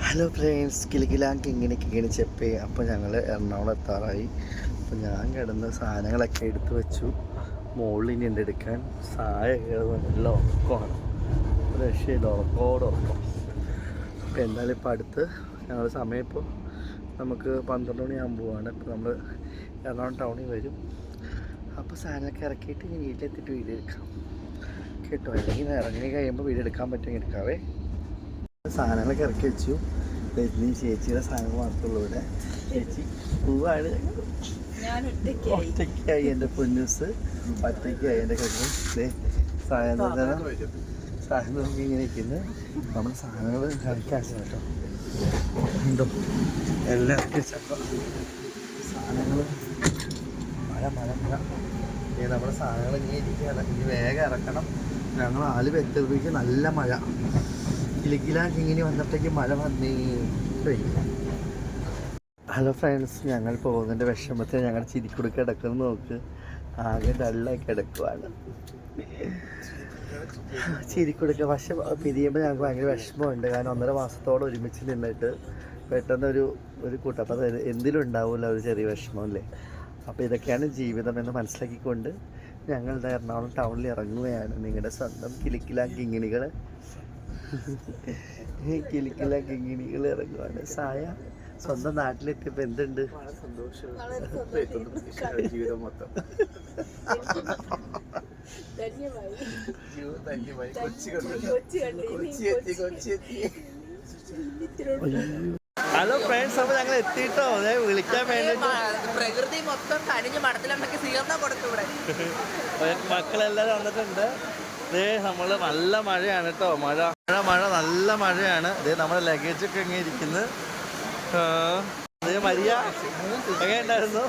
Hello friends, കിലുകിലാങ്ക് ഇങ്ങനെ ചെപ്പേ. അപ്പോൾ ഞങ്ങൾ എറണാകുളം എത്താറായി. അപ്പോൾ ഞാൻ കിടന്ന് സാധനങ്ങളൊക്കെ എടുത്തു വെച്ചു. മുകളിൽ ഇനി എൻ്റെ എടുക്കാൻ സായ നല്ല ഉറക്കമാണ്, രക്ഷയില്ല, ഉറക്കം. അപ്പോൾ എന്തായാലും ഇപ്പോൾ അടുത്ത് ഞങ്ങൾ സമയം ഇപ്പോൾ നമുക്ക് 12 മണിയാകുമ്പോൾ പോവാണ്. ഇപ്പോൾ നമ്മൾ എറണാകുളം ടൗണിൽ വരും. അപ്പോൾ സാധനമൊക്കെ ഇറക്കിയിട്ട് ഇനി വീട്ടിലെത്തിയിട്ട് വീഡിയോ എടുക്കാം കേട്ടോ. അല്ലെങ്കിൽ ഇറങ്ങി കഴിയുമ്പോൾ വീഡിയോ എടുക്കാൻ പറ്റുമെങ്കിൽ എടുക്കാവേ. സാധനങ്ങളൊക്കെ ഇറക്കി വെച്ചു. ഇനി ചേച്ചിയുടെ സാധനങ്ങൾ മാത്രമുള്ളൂ ഇവിടെ. ചേച്ചി പൂവാണ്. ഒറ്റയ്ക്കായി എൻ്റെ പൊന്നൂസ്, ഒറ്റയ്ക്കായി എൻ്റെ കല്ലും. സാധനം നോക്കി ഇങ്ങനെ ഇരിക്കുന്നത്. നമ്മുടെ സാധനങ്ങൾ ഇറക്കാശം കേട്ടോ. ഉണ്ടോ എല്ലാം ഇറക്കി വെച്ചപ്പോൾ സാധനങ്ങൾ മഴ നമ്മുടെ സാധനങ്ങൾ ഇങ്ങനെ ഇരിക്കുകയാണ്. ഇനി വേഗം ഇറക്കണം. ഞങ്ങൾ ആല് എത്തുമ്പോഴേക്ക് നല്ല മഴ. കിലുകിലാങ്കിങ്ങനെ വന്നപ്പോഴേക്ക് മഴ വന്നേ. ഹലോ ഫ്രണ്ട്സ്, ഞങ്ങൾ പോകുന്നതിൻ്റെ വിഷമത്തിൽ ഞങ്ങൾ ചിരിക്കുടുക്ക കിടക്കുന്നു. നോക്ക്, ആകെ ഡള്ളായി കിടക്കുവാണ് ചിരിക്കുടുക്ക. പക്ഷെ പിരിയുമ്പോൾ ഞങ്ങൾക്ക് ഭയങ്കര വിഷമമുണ്ട്. കാരണം 1.5 മാസത്തോളം ഒരുമിച്ച് നിന്നിട്ട് പെട്ടെന്നൊരു കൂട്ടം. അപ്പോൾ അത് എന്തിലും ഉണ്ടാവില്ല ഒരു ചെറിയ വിഷമമല്ലേ. അപ്പോൾ ഇതൊക്കെയാണ് ജീവിതം എന്ന് മനസ്സിലാക്കിക്കൊണ്ട് ഞങ്ങളുടെ എറണാകുളം ടൗണിൽ ഇറങ്ങുകയാണ്. നിങ്ങളുടെ സ്വന്തം കിലുകിലാങ്കിങ്ങിണികൾ കിലുകിലാങ്കിങ്ങിണികൾ ഇറങ്ങുവാണ്. സായ സ്വന്തം നാട്ടിലെത്തിയപ്പോൾ എന്തുണ്ട്? ജീവിതം മൊത്തം ഹലോ ഫ്രണ്ട്സ്, അപ്പോൾ ഞങ്ങൾ എത്തിയിട്ടോ. അതെ വിളിക്കാൻ വേണ്ടിയിട്ട് പ്രകൃതി മൊത്തം കനിഞ്ഞ് മടത്തിലുണ്ടെങ്കിൽ സ്വീകരണം കൊടുത്തൂടെ. മക്കളെല്ലാവരും വന്നിട്ടുണ്ട്. ഇതേ നമ്മൾ നല്ല മഴയാണ് കേട്ടോ. മഴ നല്ല മഴയാണ്. ഇതേ നമ്മുടെ ലഗേജൊക്കെ എങ്ങനെ ഇരിക്കുന്നത്. അതേ മരിയ എങ്ങനെ ഉണ്ടായിരുന്നു?